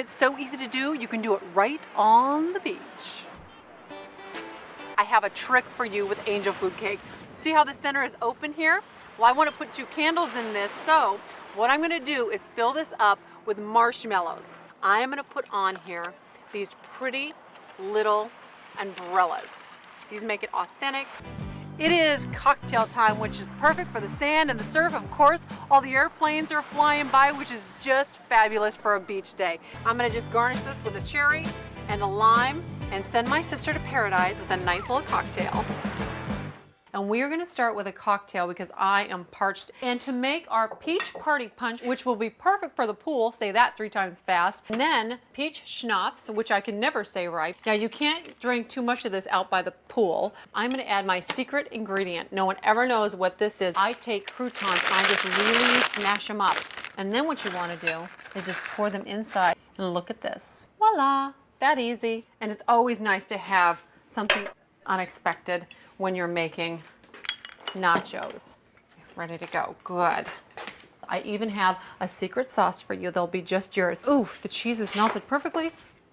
It's so easy to do, you can do it right on the beach. I have a trick for you with angel food cake. See how the center is open here? Well, I want to put 2 candles in this, so what I'm going to do is fill this up with marshmallows. I am going to put on here these pretty little umbrellas. These make it authentic. It is cocktail time, which is perfect for the sand and the surf. Of course, all the airplanes are flying by, which is just fabulous for a beach day. I'm gonna just garnish this with a cherry and a lime and send my sister to paradise with a nice little cocktail. And we are going to start with a cocktail because I am parched. And to make our peach party punch, which will be perfect for the pool, say that 3 times fast, and then peach schnapps, which I can never say right. Now you can't drink too much of this out by the pool. I'm going to add my secret ingredient. No one ever knows what this is. I take croutons and I just really smash them up. And then what you want to do is just pour them inside. And look at this. Voila, that easy. And it's always nice to have something unexpected when you're making nachos. Ready to go. Good. I even have a secret sauce for you. They'll be just yours. Ooh, the cheese is melted perfectly.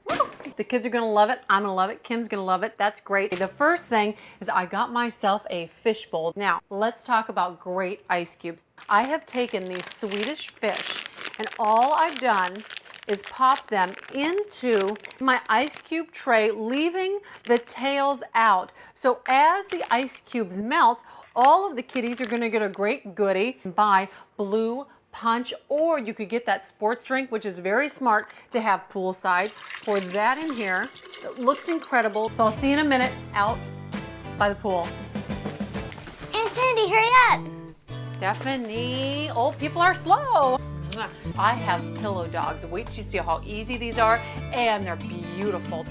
Woo! The kids are gonna love it. I'm gonna love it. Kim's gonna love it. That's great. The first thing is I got myself a fish bowl. Now, let's talk about great ice cubes. I have taken these Swedish fish and all I've done is pop them into my ice cube tray, leaving the tails out. So as the ice cubes melt, all of the kiddies are gonna get a great goodie by Blue Punch, or you could get that sports drink, which is very smart to have poolside. Pour that in here. It looks incredible. So I'll see you in a minute out by the pool. Aunt Sandy, hurry up. Stephanie, old people are slow. I have pillow dogs. Wait till you see how easy these are, and they're beautiful.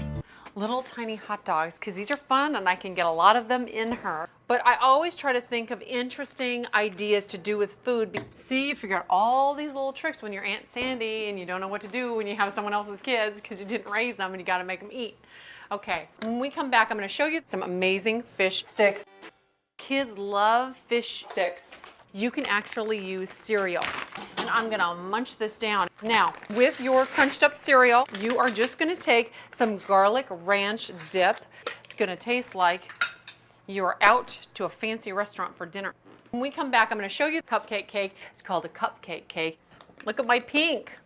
Little tiny hot dogs, because these are fun and I can get a lot of them in her. But I always try to think of interesting ideas to do with food. See, you figure out all these little tricks when you're Aunt Sandy and you don't know what to do when you have someone else's kids because you didn't raise them and you got to make them eat. Okay, when we come back, I'm going to show you some amazing fish sticks. Kids love fish sticks. You can actually use cereal. And I'm gonna munch this down. Now, with your crunched up cereal, you are just gonna take some garlic ranch dip. It's gonna taste like you're out to a fancy restaurant for dinner. When we come back, I'm gonna show you the cupcake cake. It's called a cupcake cake. Look at my pink.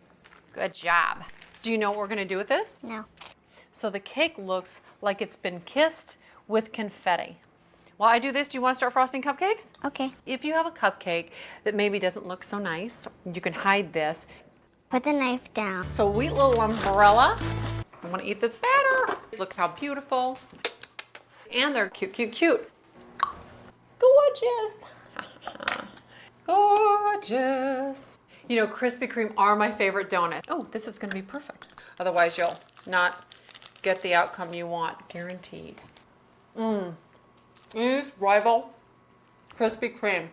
Good job. Do you know what we're gonna do with this? No. So the cake looks like it's been kissed with confetti. While I do this, do you want to start frosting cupcakes? Okay. If you have a cupcake that maybe doesn't look so nice, you can hide this. Put the knife down. Sweet little umbrella. I want to eat this batter. Look how beautiful. And they're cute, cute, cute. Gorgeous. Gorgeous. You know, Krispy Kreme are my favorite donut. Oh, this is going to be perfect. Otherwise, you'll not get the outcome you want, guaranteed. These rival Krispy Kreme.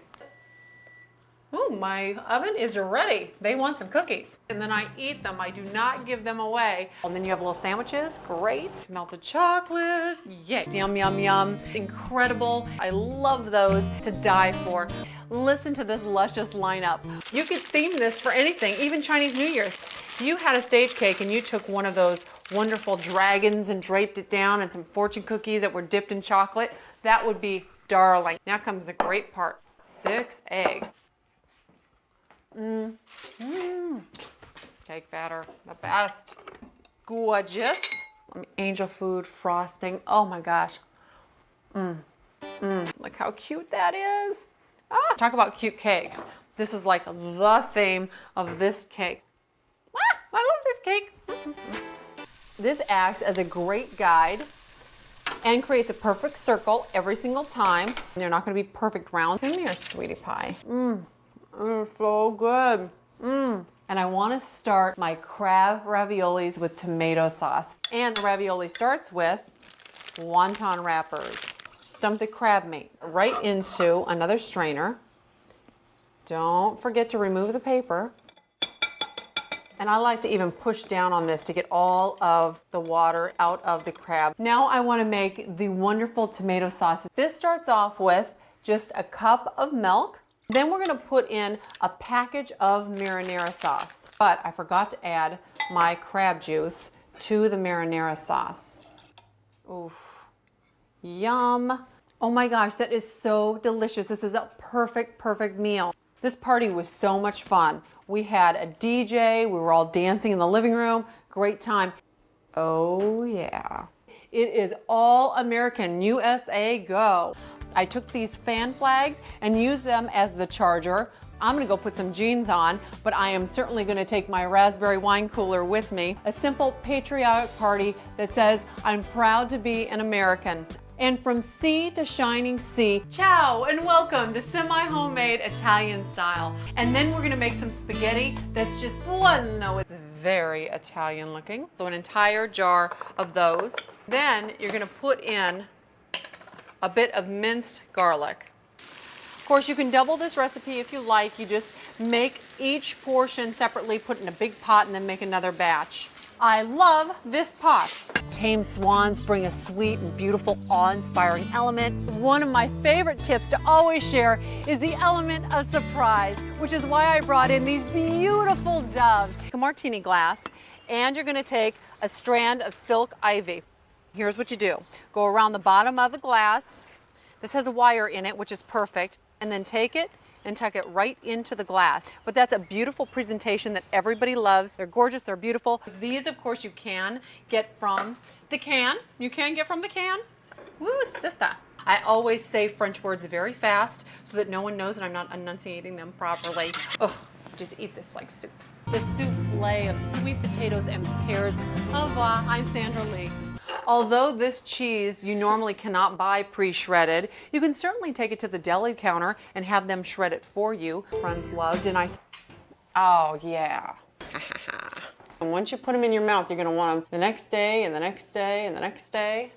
Oh, my oven is ready. They want some cookies. And then I eat them. I do not give them away. And then you have little sandwiches. Great. Melted chocolate. Yay. Yum, yum, yum. Incredible. I love those to die for. Listen to this luscious lineup. You could theme this for anything, even Chinese New Year's. If you had a stage cake and you took one of those wonderful dragons and draped it down and some fortune cookies that were dipped in chocolate, that would be darling. Now comes the great part. 6 eggs. Cake batter, the best. Gorgeous. Angel food frosting. Oh my gosh. Look how cute that is. Talk about cute cakes. This is like the theme of this cake. I love this cake. This acts as a great guide and creates a perfect circle every single time. They're not going to be perfect round. Come here, sweetie pie. It's so good. And I want to start my crab raviolis with tomato sauce. And the ravioli starts with wonton wrappers. Just dump the crab meat right into another strainer. Don't forget to remove the paper. And I like to even push down on this to get all of the water out of the crab. Now I want to make the wonderful tomato sauce. This starts off with just a cup of milk, Then we're gonna put in a package of marinara sauce. But I forgot to add my crab juice to the marinara sauce. Oof, yum. Oh my gosh, that is so delicious. This is a perfect meal. This party was so much fun. We had a DJ, we were all dancing in the living room, great time. Oh yeah. It is all American, USA go. I took these fan flags and used them as the charger. I'm gonna go put some jeans on, but I am certainly gonna take my raspberry wine cooler with me. A simple patriotic party that says, I'm proud to be an American. And from sea to shining sea, ciao and welcome to semi-homemade Italian style. And then we're gonna make some spaghetti that's just buono. It's very Italian looking. So an entire jar of those. Then you're gonna put in a bit of minced garlic. Of course, you can double this recipe if you like. You just make each portion separately, put in a big pot, and then make another batch. I love this pot. Tame swans bring a sweet and beautiful, awe-inspiring element. One of my favorite tips to always share is the element of surprise, which is why I brought in these beautiful doves. A martini glass, and you're gonna take a strand of silk ivy. Here's what you do. Go around the bottom of the glass. This has a wire in it, which is perfect. And then take it and tuck it right into the glass. But that's a beautiful presentation that everybody loves. They're gorgeous, they're beautiful. These, of course, you can get from the can. You can get from the can. Woo, sister. I always say French words very fast so that no one knows that I'm not enunciating them properly. Ugh, just eat this like soup. The souffle of sweet potatoes and pears. Au revoir, I'm Sandra Lee. Although this cheese you normally cannot buy pre-shredded, you can certainly take it to the deli counter and have them shred it for you. Friends loved, and oh yeah. And once you put them in your mouth, you're gonna want them the next day and the next day and the next day.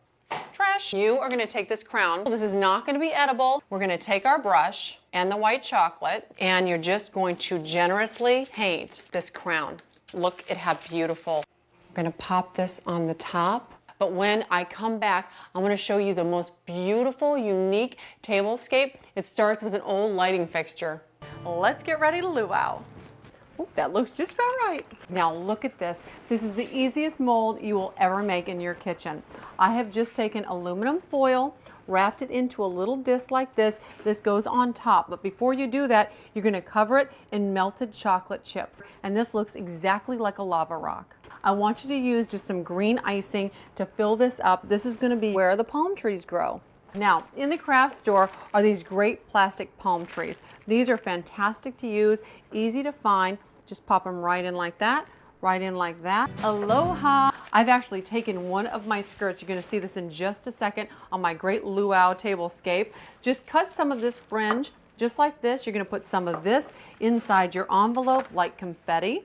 Trash. You are gonna take this crown. This is not gonna be edible. We're gonna take our brush and the white chocolate, and you're just going to generously paint this crown. Look at how beautiful. We're gonna pop this on the top. But when I come back, I'm going to show you the most beautiful, unique tablescape. It starts with an old lighting fixture. Let's get ready to luau. Ooh, that looks just about right. Now look at this. This is the easiest mold you will ever make in your kitchen. I have just taken aluminum foil, wrapped it into a little disc like this. This goes on top, but before you do that, you're going to cover it in melted chocolate chips. And this looks exactly like a lava rock. I want you to use just some green icing to fill this up. This is going to be where the palm trees grow. Now, in the craft store are these great plastic palm trees. These are fantastic to use, easy to find. Just pop them right in like that, right in like that. Aloha! I've actually taken one of my skirts. You're going to see this in just a second on my great luau tablescape. Just cut some of this fringe, just like this. You're going to put some of this inside your envelope like confetti.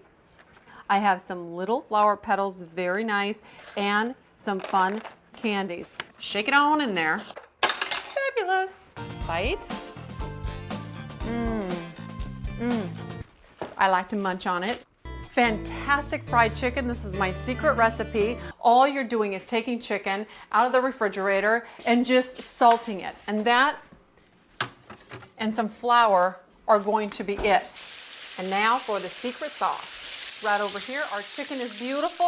I have some little flower petals, very nice, and some fun candies. Shake it on in there. Fabulous. Bite. I like to munch on it. Fantastic fried chicken. This is my secret recipe. All you're doing is taking chicken out of the refrigerator and just salting it. And that and some flour are going to be it. And now for the secret sauce. Right over here, our chicken is beautiful.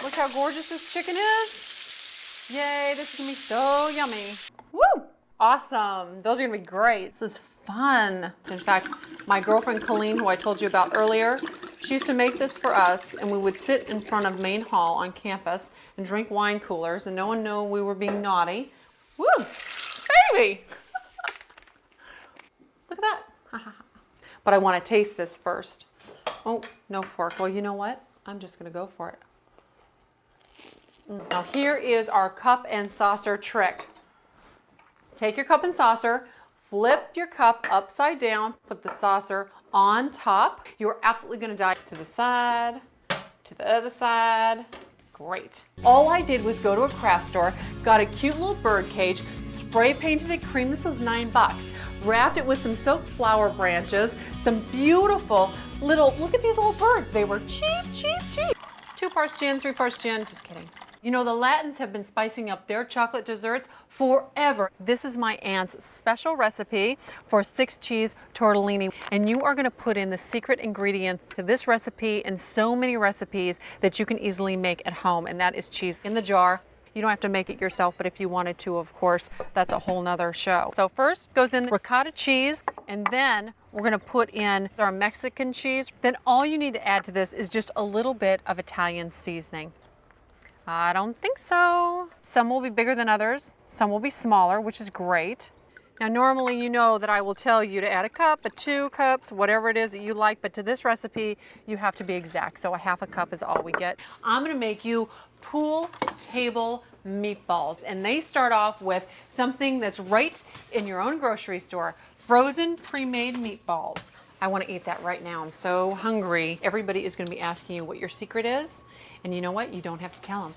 Look how gorgeous this chicken is. Yay, this is gonna be so yummy. Woo! Awesome, those are gonna be great. This is fun. In fact, my girlfriend Colleen, who I told you about earlier, she used to make this for us, and we would sit in front of Main Hall on campus and drink wine coolers, and no one knew we were being naughty. Woo! Baby! Look at that. But I wanna taste this first. Oh, no fork. Well, you know what? I'm just going to go for it. Now here is our cup and saucer trick. Take your cup and saucer, flip your cup upside down, put the saucer on top. You're absolutely going to die. To the side, to the other side. Great. All I did was go to a craft store, got a cute little bird cage, spray painted it cream. This was $9. Wrapped it with some silk flower branches, some beautiful little, look at these little birds. They were cheap, cheap, cheap. 2 parts gin, 3 parts gin, just kidding. You know, the Latins have been spicing up their chocolate desserts forever. This is my aunt's special recipe for 6-cheese tortellini. And you are gonna put in the secret ingredients to this recipe and so many recipes that you can easily make at home. And that is cheese in the jar. You don't have to make it yourself, but if you wanted to, of course, that's a whole nother show. So first goes in the ricotta cheese, and then we're gonna put in our Mexican cheese. Then all you need to add to this is just a little bit of Italian seasoning. I don't think so. Some will be bigger than others. Some will be smaller, which is great. Now, normally you know that I will tell you to add a cup, 2 cups, whatever it is that you like, but to this recipe, you have to be exact. So a half a cup is all we get. I'm gonna make you pool table meatballs, and they start off with something that's right in your own grocery store, frozen pre-made meatballs. I wanna eat that right now, I'm so hungry. Everybody is gonna be asking you what your secret is, and you know what? You don't have to tell them.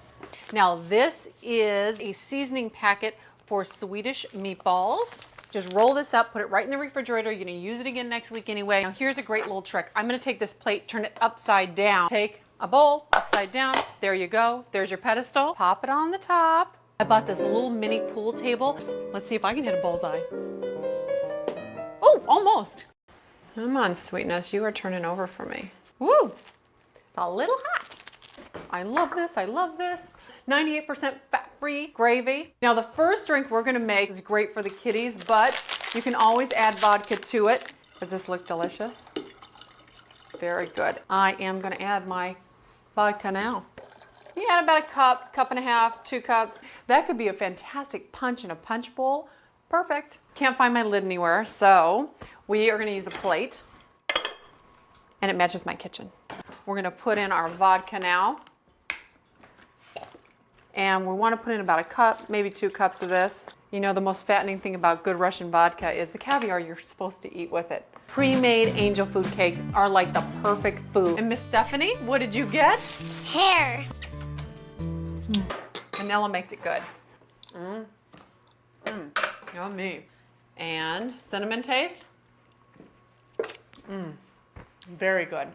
Now, this is a seasoning packet for Swedish meatballs. Just roll this up, put it right in the refrigerator. You're gonna use it again next week anyway. Now here's a great little trick. I'm gonna take this plate, turn it upside down. Take a bowl, upside down. There you go. There's your pedestal. Pop it on the top. I bought this little mini pool table. Let's see if I can hit a bullseye. Oh, almost. Come on, sweetness. You are turning over for me. Woo! It's a little hot. I love this. I love this. 98% fat-free gravy. Now the first drink we're gonna make is great for the kiddies, but you can always add vodka to it. Does this look delicious? Very good. I am gonna add my vodka now. You add about a cup, cup and a half, 2 cups. That could be a fantastic punch in a punch bowl. Perfect. Can't find my lid anywhere, so we are gonna use a plate, and it matches my kitchen. We're gonna put in our vodka now. And we want to put in about a cup, maybe 2 cups of this. You know, the most fattening thing about good Russian vodka is the caviar you're supposed to eat with it. Pre-made angel food cakes are like the perfect food. And Miss Stephanie, what did you get? Hair. Vanilla makes it good. Yummy. And cinnamon taste? Very good.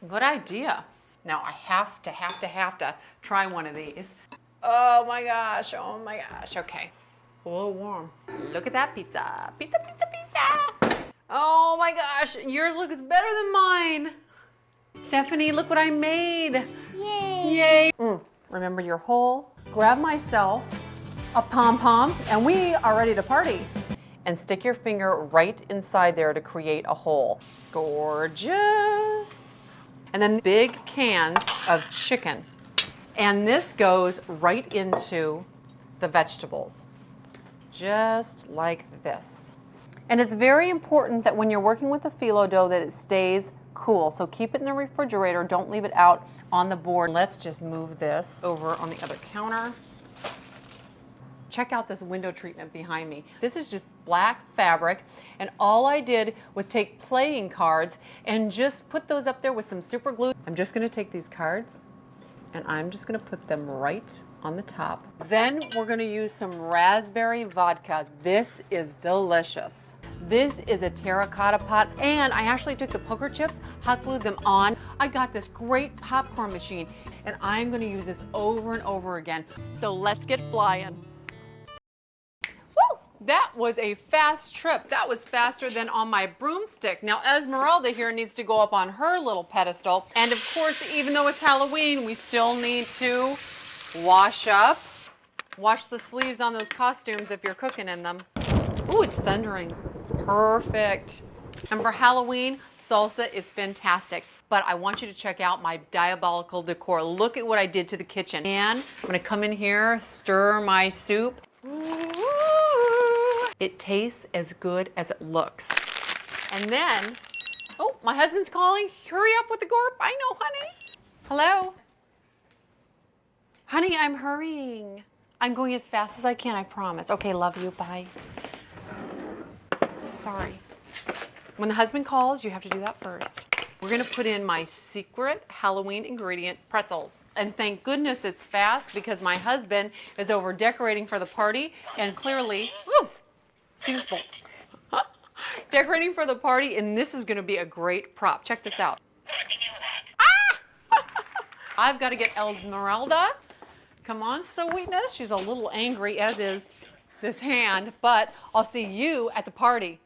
Good idea. Now I have to try one of these. Oh my gosh, okay. A little warm. Look at that pizza. Pizza, pizza, pizza. Oh my gosh, yours looks better than mine. Stephanie, look what I made. Yay. Yay. Remember your hole. Grab myself a pom-pom, and we are ready to party. And stick your finger right inside there to create a hole. Gorgeous. And then big cans of chicken. And this goes right into the vegetables, just like this. And it's very important that when you're working with a phyllo dough that it stays cool. So keep it in the refrigerator, don't leave it out on the board. Let's just move this over on the other counter. Check out this window treatment behind me. This is just black fabric, and all I did was take playing cards and just put those up there with some super glue. I'm just gonna take these cards and I'm just gonna put them right on the top. Then we're gonna use some raspberry vodka. This is delicious. This is a terracotta pot, and I actually took the poker chips, hot glued them on. I got this great popcorn machine, and I'm gonna use this over and over again. So let's get flying. That was a fast trip. That was faster than on my broomstick. Now, Esmeralda here needs to go up on her little pedestal. And of course, even though it's Halloween, we still need to wash up. Wash the sleeves on those costumes if you're cooking in them. Ooh, it's thundering. Perfect. And for Halloween, salsa is fantastic. But I want you to check out my diabolical decor. Look at what I did to the kitchen. And I'm gonna come in here, stir my soup. It tastes as good as it looks. And then, oh, my husband's calling. Hurry up with the gorp. I know, honey. Hello? Honey, I'm hurrying. I'm going as fast as I can, I promise. Okay, love you, bye. Sorry. When the husband calls, you have to do that first. We're gonna put in my secret Halloween ingredient, pretzels. And thank goodness it's fast because my husband is over decorating for the party, and clearly, woo! See this bowl? Decorating for the party, and this is gonna be a great prop. Check this out. Ah! I've got to get Esmeralda Come on, sweetness. She's a little angry, as is this hand, but I'll see you at the party.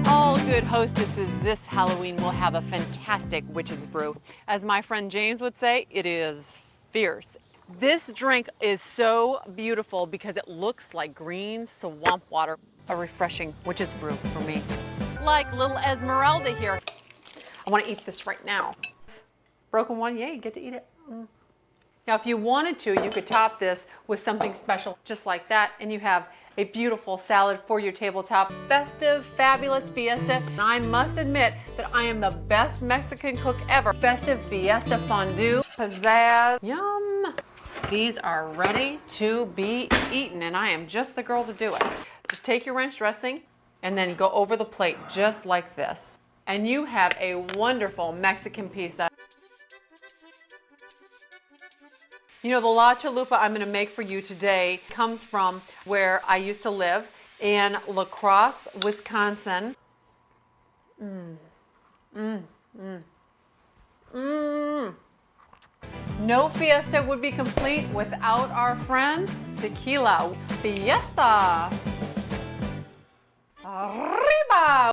All good hostesses this Halloween will have a fantastic witch's brew. As my friend James would say, it is fierce. This drink is so beautiful because it looks like green swamp water. A refreshing witch's brew for me. Like little Esmeralda here. I want to eat this right now. Broken one, yay, you get to eat it. Now, if you wanted to, you could top this with something special just like that, and you have a beautiful salad for your tabletop. Festive, fabulous Fiesta. And I must admit that I am the best Mexican cook ever. Festive Fiesta fondue, pizzazz, yum. These are ready to be eaten, and I am just the girl to do it. Just take your ranch dressing and then go over the plate just like this. And you have a wonderful Mexican pizza. You know, the La Chalupa I'm gonna make for you today comes from where I used to live in La Crosse, Wisconsin. No Fiesta would be complete without our friend Tequila. Fiesta!